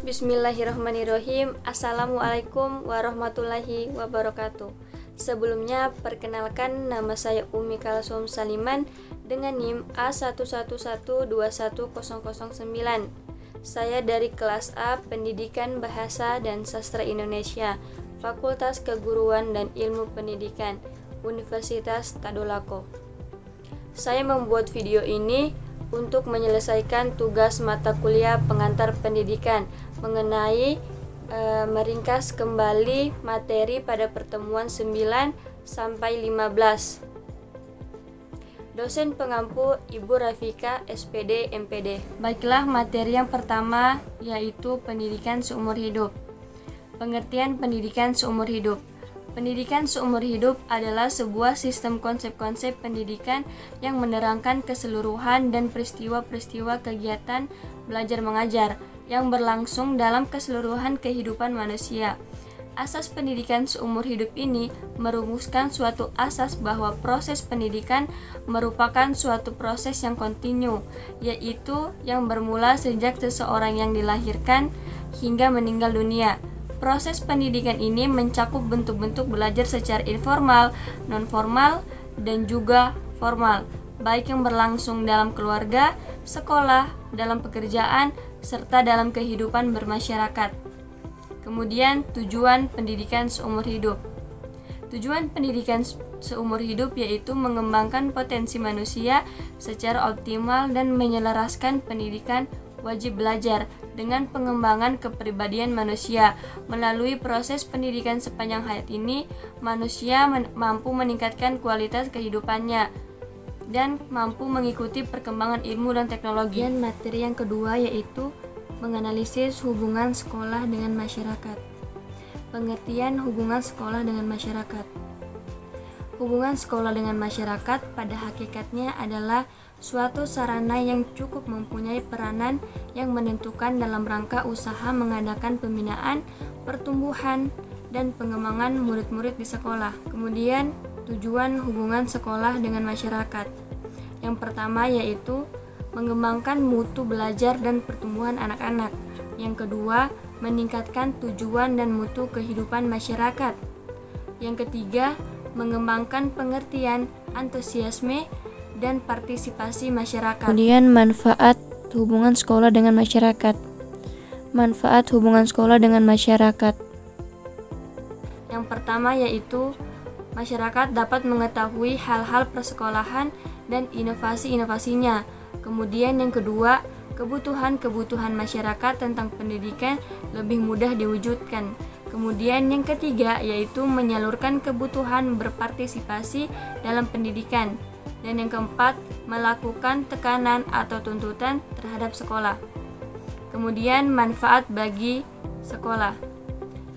Bismillahirrahmanirrahim. Assalamualaikum warahmatullahi wabarakatuh. Sebelumnya, perkenalkan nama saya Umi Kalsum Saliman dengan NIM A11121009. Saya dari kelas A Pendidikan Bahasa dan Sastra Indonesia, Fakultas Keguruan dan Ilmu Pendidikan, Universitas Tadulako. Saya membuat video ini untuk menyelesaikan tugas mata kuliah pengantar pendidikan mengenai meringkas kembali materi pada pertemuan 9 sampai 15. Dosen pengampu Ibu Rafika, SPD, MPD. Baiklah, materi yang pertama yaitu pendidikan seumur hidup. Pengertian pendidikan seumur hidup. Pendidikan seumur hidup adalah sebuah sistem konsep-konsep pendidikan yang menerangkan keseluruhan dan peristiwa-peristiwa kegiatan belajar mengajar yang berlangsung dalam keseluruhan kehidupan manusia. Asas pendidikan seumur hidup ini merumuskan suatu asas bahwa proses pendidikan merupakan suatu proses yang kontinu, yaitu yang bermula sejak seseorang yang dilahirkan hingga meninggal dunia. Proses pendidikan ini mencakup bentuk-bentuk belajar secara informal, non-formal, dan juga formal, baik yang berlangsung dalam keluarga, sekolah, dalam pekerjaan, serta dalam kehidupan bermasyarakat. Kemudian, tujuan pendidikan seumur hidup. Tujuan pendidikan seumur hidup yaitu mengembangkan potensi manusia secara optimal dan menyelaraskan pendidikan wajib belajar dengan pengembangan kepribadian manusia. Melalui proses pendidikan sepanjang hayat ini, manusia mampu meningkatkan kualitas kehidupannya dan mampu mengikuti perkembangan ilmu dan teknologi. Dan materi yang kedua yaitu menganalisis hubungan sekolah dengan masyarakat. Pengertian hubungan sekolah dengan masyarakat. Hubungan sekolah dengan masyarakat pada hakikatnya adalah suatu sarana yang cukup mempunyai peranan yang menentukan dalam rangka usaha mengadakan pembinaan, pertumbuhan, dan pengembangan murid-murid di sekolah. Kemudian, tujuan hubungan sekolah dengan masyarakat. Yang pertama yaitu mengembangkan mutu belajar dan pertumbuhan anak-anak. Yang kedua, meningkatkan tujuan dan mutu kehidupan masyarakat. Yang ketiga, mengembangkan pengertian, antusiasme, dan partisipasi masyarakat. Kemudian manfaat hubungan sekolah dengan masyarakat. Manfaat hubungan sekolah dengan masyarakat. Yang pertama yaitu masyarakat dapat mengetahui hal-hal persekolahan dan inovasi-inovasinya. Kemudian yang kedua, kebutuhan-kebutuhan masyarakat tentang pendidikan lebih mudah diwujudkan. Kemudian yang ketiga yaitu menyalurkan kebutuhan berpartisipasi dalam pendidikan. Dan yang keempat, melakukan tekanan atau tuntutan terhadap sekolah. Kemudian manfaat bagi sekolah.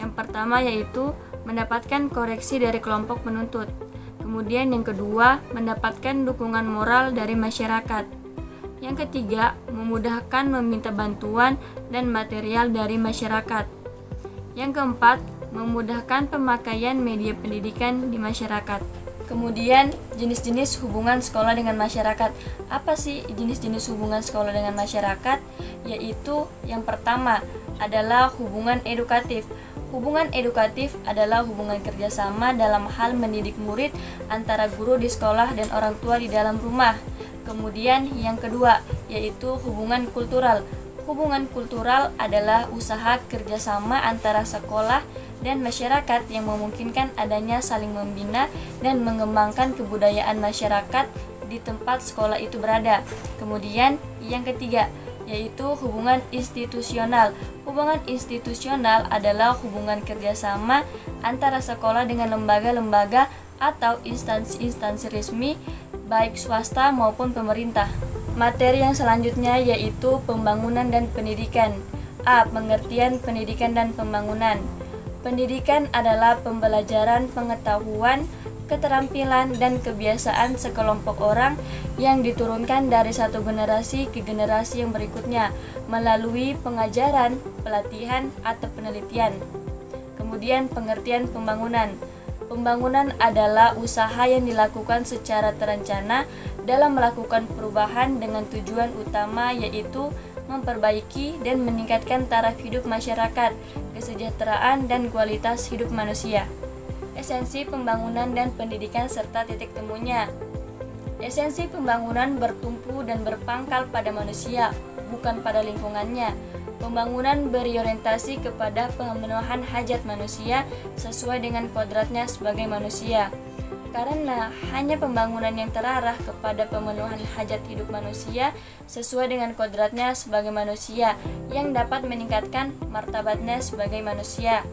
Yang pertama yaitu mendapatkan koreksi dari kelompok penuntut. Kemudian yang kedua, mendapatkan dukungan moral dari masyarakat. Yang ketiga, memudahkan meminta bantuan dan material dari masyarakat. Yang keempat, memudahkan pemakaian media pendidikan di masyarakat. Kemudian, jenis-jenis hubungan sekolah dengan masyarakat. Apa sih jenis-jenis hubungan sekolah dengan masyarakat? Yaitu yang pertama adalah hubungan edukatif. Hubungan edukatif adalah hubungan kerjasama dalam hal mendidik murid antara guru di sekolah dan orang tua di dalam rumah. Kemudian yang kedua yaitu hubungan kultural. Hubungan kultural adalah usaha kerjasama antara sekolah dan masyarakat yang memungkinkan adanya saling membina dan mengembangkan kebudayaan masyarakat di tempat sekolah itu berada. Kemudian yang ketiga yaitu hubungan institusional. Hubungan institusional adalah hubungan kerjasama antara sekolah dengan lembaga-lembaga atau instansi-instansi resmi baik swasta maupun pemerintah. Materi yang selanjutnya yaitu pembangunan dan pendidikan. A. Pengertian pendidikan dan pembangunan. Pendidikan adalah pembelajaran pengetahuan, keterampilan, dan kebiasaan sekelompok orang yang diturunkan dari satu generasi ke generasi yang berikutnya melalui pengajaran, pelatihan, atau penelitian. Kemudian pengertian pembangunan. Pembangunan adalah usaha yang dilakukan secara terencana dalam melakukan perubahan dengan tujuan utama yaitu memperbaiki dan meningkatkan taraf hidup masyarakat, kesejahteraan dan kualitas hidup manusia. Esensi pembangunan dan pendidikan serta titik temunya. Esensi pembangunan bertumpu dan berpangkal pada manusia, bukan pada lingkungannya. Pembangunan berorientasi kepada pemenuhan hajat manusia sesuai dengan kodratnya sebagai manusia. Karena hanya pembangunan yang terarah kepada pemenuhan hajat hidup manusia sesuai dengan kodratnya sebagai manusia yang dapat meningkatkan martabatnya sebagai manusia.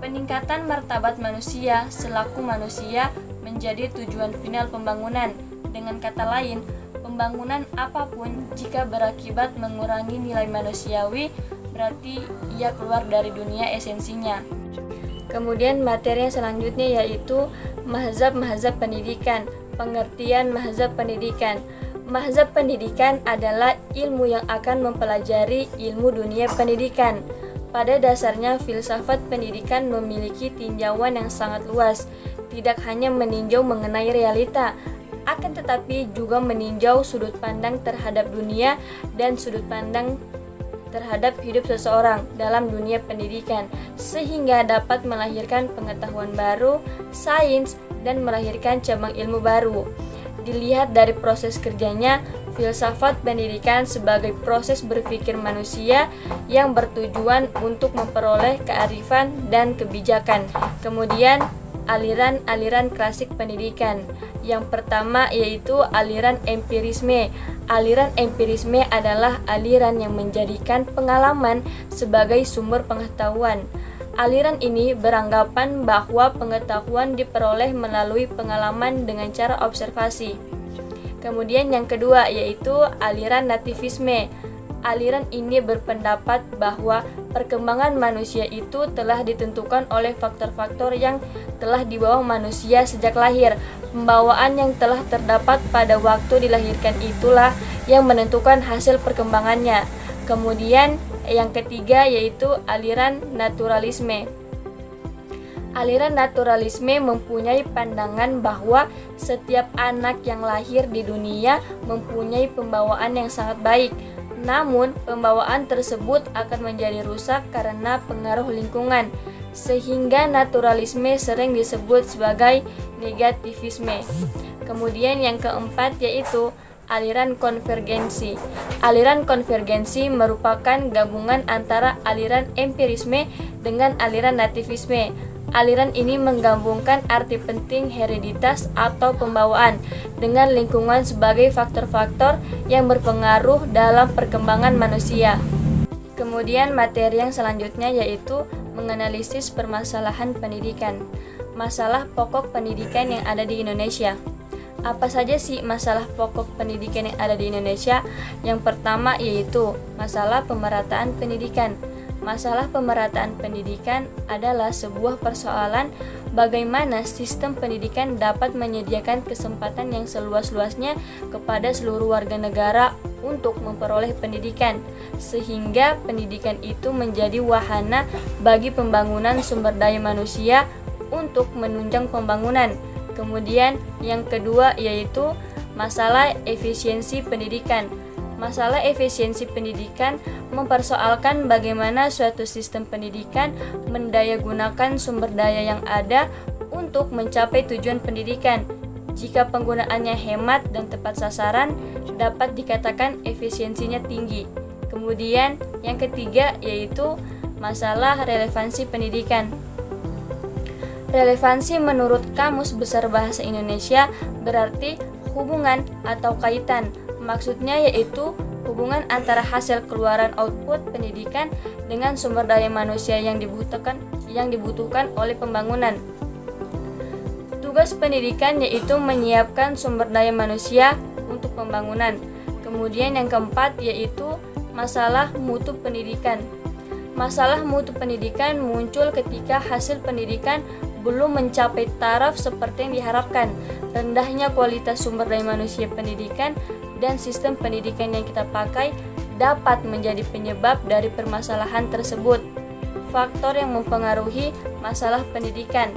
Peningkatan martabat manusia selaku manusia menjadi tujuan final pembangunan. Dengan kata lain, pembangunan apapun jika berakibat mengurangi nilai manusiawi, berarti ia keluar dari dunia esensinya. Kemudian materi yang selanjutnya yaitu mazhab-mazhab pendidikan. Pengertian mazhab pendidikan. Mazhab pendidikan adalah ilmu yang akan mempelajari ilmu dunia pendidikan. Pada dasarnya, filsafat pendidikan memiliki tinjauan yang sangat luas, tidak hanya meninjau mengenai realita, akan tetapi juga meninjau sudut pandang terhadap dunia dan sudut pandang terhadap hidup seseorang dalam dunia pendidikan, sehingga dapat melahirkan pengetahuan baru, sains, dan melahirkan cabang ilmu baru. Dilihat dari proses kerjanya, filsafat pendidikan sebagai proses berpikir manusia yang bertujuan untuk memperoleh kearifan dan kebijakan. Kemudian, aliran-aliran klasik pendidikan. Yang pertama yaitu aliran empirisme. Aliran empirisme adalah aliran yang menjadikan pengalaman sebagai sumber pengetahuan. Aliran ini beranggapan bahwa pengetahuan diperoleh melalui pengalaman dengan cara observasi. Kemudian yang kedua yaitu aliran nativisme. Aliran ini berpendapat bahwa perkembangan manusia itu telah ditentukan oleh faktor-faktor yang telah dibawa manusia sejak lahir. Pembawaan yang telah terdapat pada waktu dilahirkan itulah yang menentukan hasil perkembangannya. Kemudian yang ketiga yaitu aliran naturalisme. Aliran naturalisme mempunyai pandangan bahwa setiap anak yang lahir di dunia mempunyai pembawaan yang sangat baik. Namun, pembawaan tersebut akan menjadi rusak karena pengaruh lingkungan, sehingga naturalisme sering disebut sebagai negativisme. Kemudian yang keempat yaitu aliran konvergensi. Aliran konvergensi merupakan gabungan antara aliran empirisme dengan aliran nativisme. Aliran ini menggabungkan arti penting hereditas atau pembawaan dengan lingkungan sebagai faktor-faktor yang berpengaruh dalam perkembangan manusia. Kemudian materi yang selanjutnya yaitu menganalisis permasalahan pendidikan. Masalah pokok pendidikan yang ada di Indonesia. Apa saja sih masalah pokok pendidikan yang ada di Indonesia? Yang pertama yaitu masalah pemerataan pendidikan. Masalah pemerataan pendidikan adalah sebuah persoalan bagaimana sistem pendidikan dapat menyediakan kesempatan yang seluas-luasnya kepada seluruh warga negara untuk memperoleh pendidikan, sehingga pendidikan itu menjadi wahana bagi pembangunan sumber daya manusia untuk menunjang pembangunan. Kemudian yang kedua yaitu masalah efisiensi pendidikan. Masalah efisiensi pendidikan mempersoalkan bagaimana suatu sistem pendidikan mendayagunakan sumber daya yang ada untuk mencapai tujuan pendidikan. Jika penggunaannya hemat dan tepat sasaran, dapat dikatakan efisiensinya tinggi. Kemudian yang ketiga yaitu masalah relevansi pendidikan. Relevansi menurut Kamus Besar Bahasa Indonesia berarti hubungan atau kaitan. Maksudnya yaitu hubungan antara hasil keluaran output pendidikan dengan sumber daya manusia yang dibutuhkan oleh pembangunan. Tugas pendidikan yaitu menyiapkan sumber daya manusia untuk pembangunan. Kemudian yang keempat yaitu masalah mutu pendidikan. Masalah mutu pendidikan muncul ketika hasil pendidikan belum mencapai taraf seperti yang diharapkan. Rendahnya kualitas sumber daya manusia pendidikan dan sistem pendidikan yang kita pakai dapat menjadi penyebab dari permasalahan tersebut. Faktor yang mempengaruhi masalah pendidikan.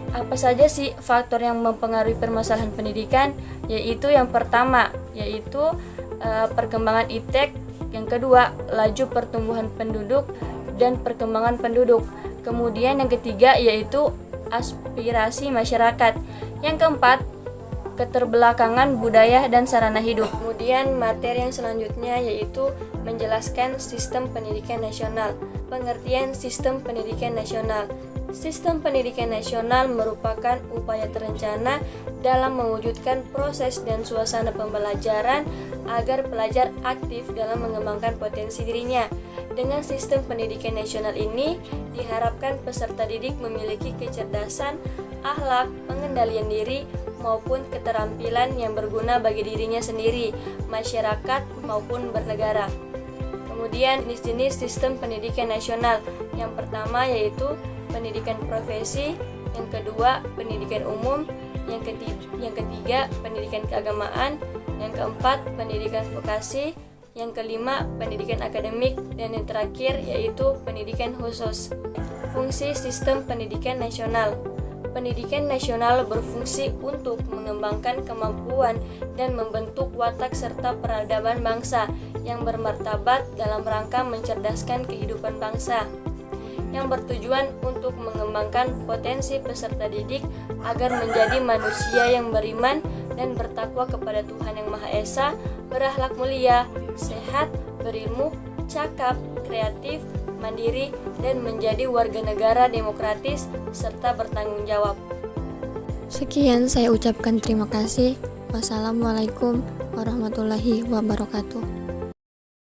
Apa saja sih faktor yang mempengaruhi permasalahan pendidikan? Yaitu yang pertama, yaitu perkembangan iptek Yang kedua, laju pertumbuhan penduduk dan perkembangan penduduk. Kemudian yang ketiga yaitu aspirasi masyarakat. Yang keempat, keterbelakangan budaya dan sarana hidup. Kemudian materi yang selanjutnya yaitu menjelaskan sistem pendidikan nasional. Pengertian sistem pendidikan nasional. Sistem pendidikan nasional merupakan upaya terencana dalam mewujudkan proses dan suasana pembelajaran agar pelajar aktif dalam mengembangkan potensi dirinya. Dengan sistem pendidikan nasional ini, diharapkan peserta didik memiliki kecerdasan, akhlak, pengendalian diri, maupun keterampilan yang berguna bagi dirinya sendiri, masyarakat, maupun bernegara. Kemudian jenis-jenis sistem pendidikan nasional. Yang pertama yaitu pendidikan profesi, yang kedua pendidikan umum, yang ketiga pendidikan keagamaan, yang keempat pendidikan vokasi, yang kelima pendidikan akademik, dan yang terakhir yaitu pendidikan khusus. Fungsi sistem pendidikan nasional. Pendidikan nasional berfungsi untuk mengembangkan kemampuan dan membentuk watak serta peradaban bangsa yang bermartabat dalam rangka mencerdaskan kehidupan bangsa, yang bertujuan untuk mengembangkan potensi peserta didik agar menjadi manusia yang beriman dan bertakwa kepada Tuhan Yang Maha Esa, berakhlak mulia, sehat, berilmu, cakap, kreatif, mandiri, dan menjadi warga negara demokratis serta bertanggung jawab. Sekian saya ucapkan terima kasih. Wassalamualaikum warahmatullahi wabarakatuh.